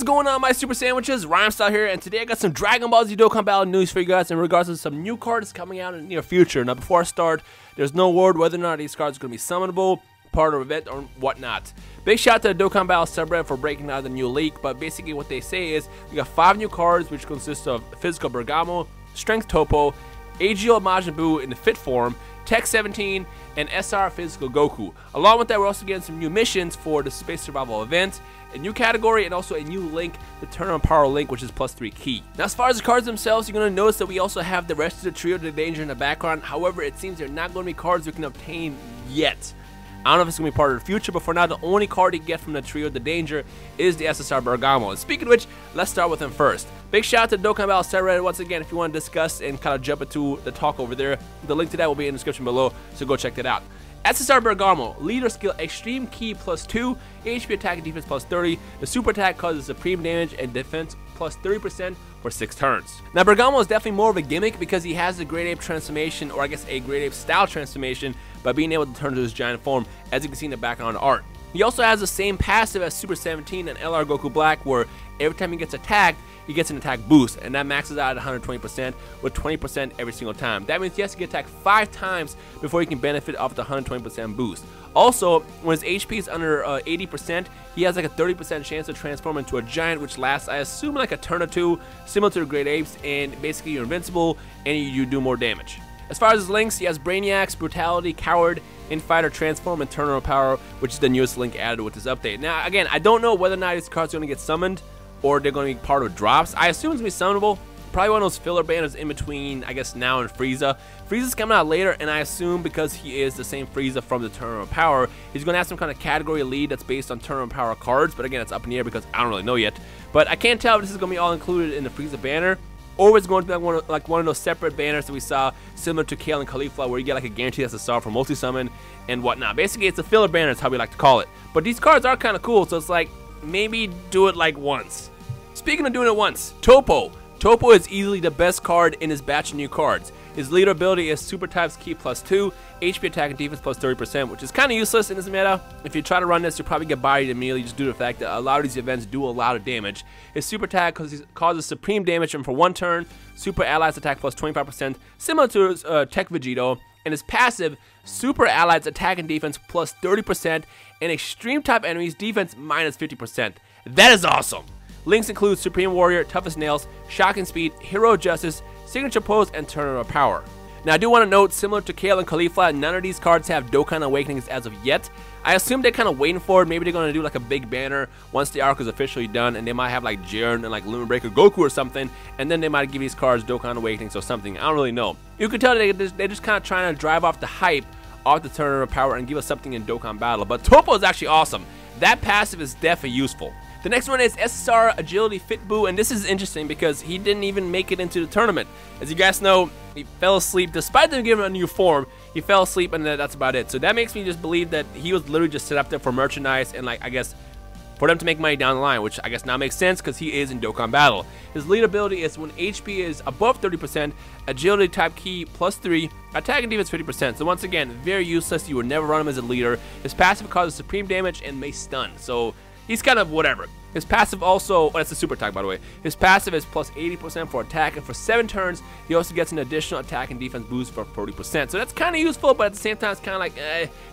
What is going on, my super sandwiches? Rhymestyle here, and today I got some Dragon Ball Z Dokkan Battle news for you guys in regards to some new cards coming out in the near future. Now, before I start, there's no word whether or not these cards are going to be summonable, part of an event, or whatnot. Big shout out to the Dokkan Battle subreddit for breaking out the new leak, but basically what they say is we got 5 new cards, which consist of SSR Bergamo, Strength Topo, Agility Majin Buu in the fit form, Tech 17, and SR Physical Goku. Along with that, we're also getting some new missions for the Space Survival event, a new category, and also a new link, the Tournament Power link, which is +3 key. Now, as far as the cards themselves, you're going to notice that we also have the rest of the Trio of the Danger in the background. However, it seems they're not going to be cards we can obtain yet. I don't know if it's going to be part of the future, but for now, the only card you get from the Trio of the Danger is the SSR Bergamo. And speaking of which, let's start with him first. Big shout out to Dokkan Battle subreddit once again if you want to discuss and kind of jump into the talk over there. The link to that will be in the description below, so go check that out. SSR Bergamo, leader skill extreme key +2, HP attack and defense +30. The super attack causes supreme damage and defense +30% for 6 turns. Now, Bergamo is definitely more of a gimmick because he has the Great Ape transformation, or I guess a Great Ape style transformation, by being able to turn to his giant form, as you can see in the background art. He also has the same passive as Super 17 and LR Goku Black, where every time he gets attacked, he gets an attack boost, and that maxes out at 120% with 20% every single time. That means he has to get attacked 5 times before he can benefit off the 120% boost. Also, when his HP is under 80%, he has like a 30% chance to transform into a giant, which lasts, I assume, like a turn or two, similar to the Great Apes, and basically you're invincible and you do more damage. As far as his links, he has Brainiacs, Brutality, Coward, Infighter, Transform, and Tournament Power, which is the newest link added with this update. Now, again, I don't know whether or not these cards are going to get summoned or they're going to be part of drops. I assume it's going to be summonable. Probably one of those filler banners in between, I guess, now and Frieza. Frieza's coming out later, and I assume because he is the same Frieza from the Tournament Power, he's going to have some kind of category lead that's based on Tournament Power cards. But again, it's up in the air because I don't really know yet. But I can't tell if this is going to be all included in the Frieza banner, or it's going to be like one of those separate banners that we saw similar to Kale and Caulifla, where you get like a guaranteed SSR for multi-summon and whatnot. Basically, it's a filler banner, is how we like to call it. But these cards are kind of cool, so it's like, maybe do it like once. Speaking of doing it once, Topo. Topo is easily the best card in his batch of new cards. His leader ability is Super Types Key +2, HP attack and defense +30%, which is kind of useless in this meta. If you try to run this, you'll probably get bodied immediately just due to the fact that a lot of these events do a lot of damage. His super attack causes supreme damage for 1 turn, super allies attack +25%, similar to his Tech Vegito, and his passive, super allies attack and defense +30%, and extreme type enemies defense -50%. That is awesome! Links include Supreme Warrior, Toughest Nails, Shocking Speed, Hero of Justice, Signature Pose, and Tournament Power. Now, I do want to note, similar to Kale and Caulifla, none of these cards have Dokkan Awakenings as of yet. I assume they're kind of waiting for it. Maybe they're going to do like a big banner once the arc is officially done, and they might have like Jiren and like Limit Breaker Goku or something, and then they might give these cards Dokkan Awakenings or something. I don't really know. You can tell they're just kind of trying to drive off the hype off the Tournament Power and give us something in Dokkan Battle. But Topo is actually awesome. That passive is definitely useful. The next one is SSR Agility Fit Buu, and this is interesting because he didn't even make it into the tournament. As you guys know, he fell asleep. Despite them giving him a new form, he fell asleep, and that's about it. So that makes me just believe that he was literally just set up there for merchandise and, like, I guess, for them to make money down the line, which I guess now makes sense because he is in Dokkan Battle. His lead ability is when HP is above 30%, Agility type key +3, attack and defense 50%. So once again, very useless. You would never run him as a leader. His passive causes supreme damage and may stun. So he's kind of whatever. His passive also, oh, that's a super attack by the way. His passive is +80% for attack, and for 7 turns, he also gets an additional attack and defense boost for 40%. So that's kind of useful, but at the same time, it's kind of like,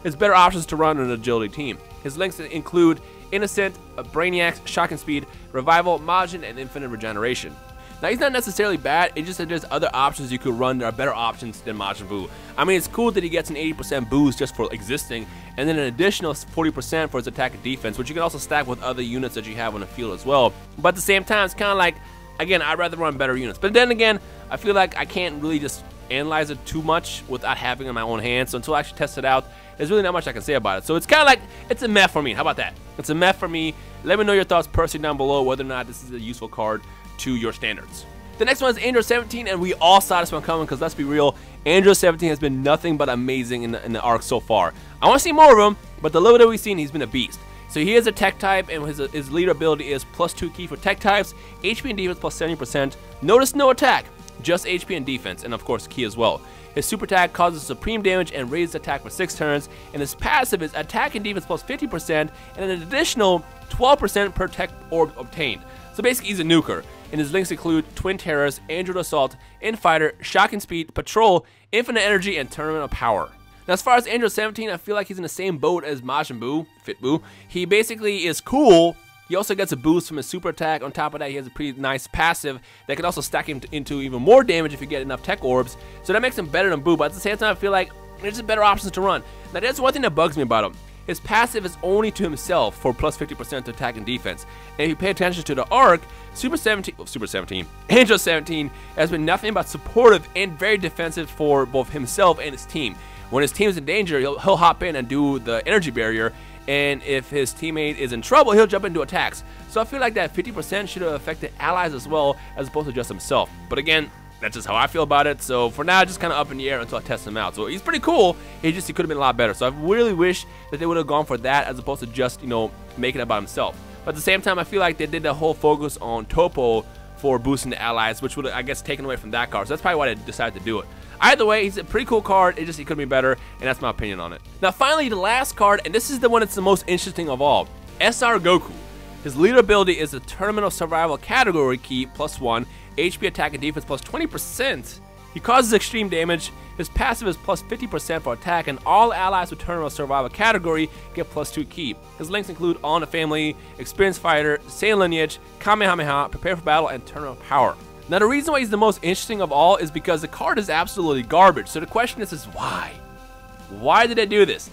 there's better options to run an agility team. His links include Innocent, Brainiacs, Shocking Speed, Revival, Majin, and Infinite Regeneration. Now, he's not necessarily bad, it's just that there's other options you could run that are better options than Majin Buu. I mean, it's cool that he gets an 80% boost just for existing, and then an additional 40% for his attack and defense, which you can also stack with other units that you have on the field as well. But at the same time, it's kind of like, again, I'd rather run better units. But then again, I feel like I can't really just analyze it too much without having it in my own hands. So until I actually test it out, there's really not much I can say about it. So it's kind of like, it's a meh for me. How about that? It's a meh for me. Let me know your thoughts personally down below, whether or not this is a useful card to your standards. The next one is Android 17, and we all saw this one coming because let's be real, Android 17 has been nothing but amazing in the arc so far. I want to see more of him, but the little that we've seen, he's been a beast. So he is a tech type, and his leader ability is +2 key for tech types, HP and defense +70%. Notice no attack. just HP and defense, and of course ki as well. His super attack causes supreme damage and raises attack for 6 turns, and his passive is attack and defense plus 50% and an additional 12% per tech orb obtained. So basically he's a nuker, and his links include Twin Terrors, Android Assault, Infighter, Shocking Speed, Patrol, Infinite Energy, and Tournament of Power. Now as far as Android 17, I feel like he's in the same boat as Majin Buu, Fit Buu. He basically is cool. He also gets a boost from his super attack. On top of that, he has a pretty nice passive that can also stack him into even more damage if you get enough tech orbs. So that makes him better than Buu, but at the same time, I feel like there's just better options to run. Now that's one thing that bugs me about him. His passive is only to himself for plus 50% to attack and defense. And if you pay attention to the arc, Android 17 has been nothing but supportive and very defensive for both himself and his team. When his team is in danger, he'll hop in and do the energy barrier, and if his teammate is in trouble, he'll jump into attacks. So I feel like that 50% should have affected allies as well, as opposed to just himself. But again, that's just how I feel about it. So for now, just kind of up in the air until I test him out. So he's pretty cool. He could have been a lot better. So I really wish that they would have gone for that as opposed to just, you know, making it about himself. But at the same time, I feel like they did the whole focus on Topo for boosting the allies, which would have, I guess, taken away from that card. So that's probably why they decided to do it. Either way, he's a pretty cool card. It just, he could be better, and that's my opinion on it. Now, finally, the last card, and this is the one that's the most interesting of all. SR Goku. His leader ability is the Tournament of Survival category key, +1, HP attack and defense plus 20%. He causes extreme damage. His passive is plus 50% for attack, and all allies with Tournament of Survival category get +2 ki. His links include All in the Family, Experienced Fighter, Saiyan Lineage, Kamehameha, Prepare for Battle, and Tournament of Power. Now the reason why he's the most interesting of all is because the card is absolutely garbage. So the question is why? Why did they do this?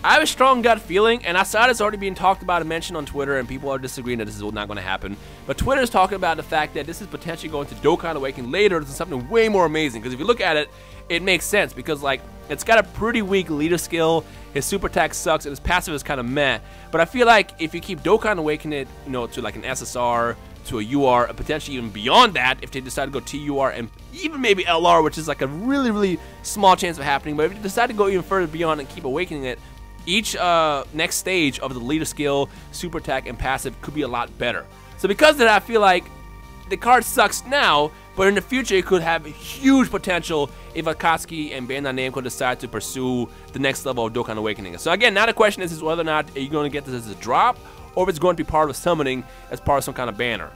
I have a strong gut feeling, and I saw this already being talked about and mentioned on Twitter, and people are disagreeing that this is not going to happen. But Twitter is talking about the fact that this is potentially going to Dokkan Awakening later to something way more amazing. Because if you look at it, it makes sense. Because like it's got a pretty weak leader skill. His super attack sucks, and his passive is kind of meh. But I feel like if you keep Dokkan Awakening, you know, to like an SSR, to a UR, and potentially even beyond that, if they decide to go TUR and even maybe LR, which is like a really, really small chance of happening. But if you decide to go even further beyond and keep awakening it, each next stage of the leader skill, super attack, and passive could be a lot better. So because of that, I feel like the card sucks now, but in the future it could have huge potential if Akatsuki and Bandai Namco decide to pursue the next level of Dokkan Awakening. So again, now the question is whether or not are you going to get this as a drop, or if it's going to be part of a summoning as part of some kind of banner.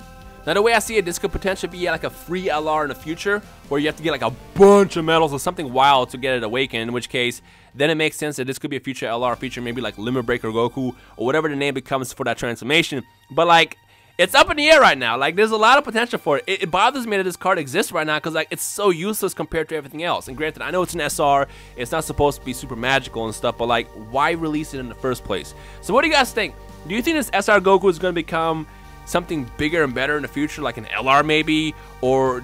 Now the way I see it, this could potentially be like a free LR in the future, where you have to get like a bunch of medals or something wild to get it awakened, in which case, then it makes sense that this could be a future LR feature, maybe like Limit Breaker Goku, or whatever the name becomes for that transformation. But like, it's up in the air right now. Like, there's a lot of potential for it. It bothers me that this card exists right now, because like, it's so useless compared to everything else. And granted, I know it's an SR, it's not supposed to be super magical and stuff, but like, why release it in the first place? So what do you guys think? Do you think this SR Goku is going to become something bigger and better in the future, like an LR maybe, or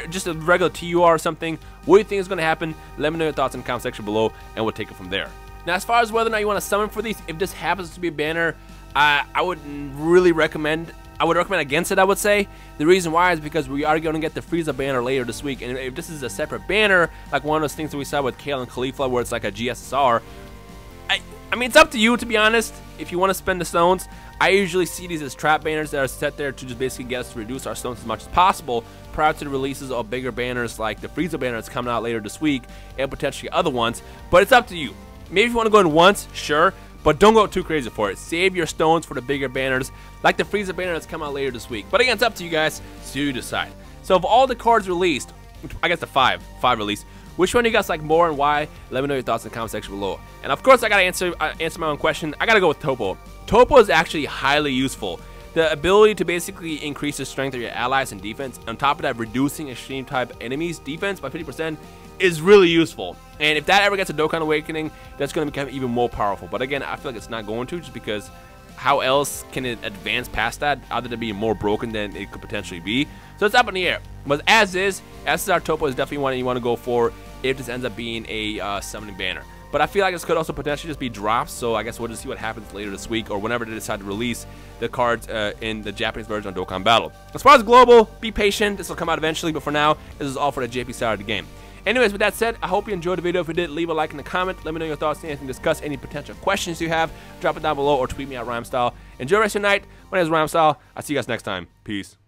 just a regular TUR or something? What do you think is going to happen? Let me know your thoughts in the comment section below, and we'll take it from there. Now, as far as whether or not you want to summon for these, if this happens to be a banner, I would really recommend. I would recommend against it, I would say. The reason why is because we are going to get the Frieza banner later this week, and if this is a separate banner, like one of those things that we saw with Kale and Khalifa, where it's like a GSSR, I mean, it's up to you, to be honest, if you want to spend the stones. I usually see these as trap banners that are set there to just basically get us to reduce our stones as much as possible prior to the releases of bigger banners like the Frieza banner that's coming out later this week, and potentially other ones. But it's up to you. Maybe if you want to go in once, sure, but don't go too crazy for it. Save your stones for the bigger banners, like the Frieza banner that's coming out later this week. But again, it's up to you guys, so you decide. So of all the cards released, I guess the five released, which one do you guys like more and why? Let me know your thoughts in the comment section below. And of course, I gotta answer my own question. I gotta go with Topo. Topo is actually highly useful. The ability to basically increase the strength of your allies and defense, on top of that, reducing extreme type enemies defense by 50% is really useful. And if that ever gets a Dokkan Awakening, that's going to become even more powerful. But again, I feel like it's not going to, just because how else can it advance past that other than being more broken than it could potentially be? So it's up in the air. But as is, SSR Topo is definitely one you want to go for if this ends up being a summoning banner. But I feel like this could also potentially just be drops, so I guess we'll just see what happens later this week, or whenever they decide to release the cards in the Japanese version of Dokkan Battle. As far as global, be patient, this will come out eventually, but for now, this is all for the JP side of the game. Anyways, with that said, I hope you enjoyed the video. If you did, leave a like in the comment. Let me know your thoughts, anything, discuss any potential questions you have. Drop it down below or tweet me at Rhymestyle. Enjoy the rest of your night. My name is Rhymestyle. I'll see you guys next time. Peace.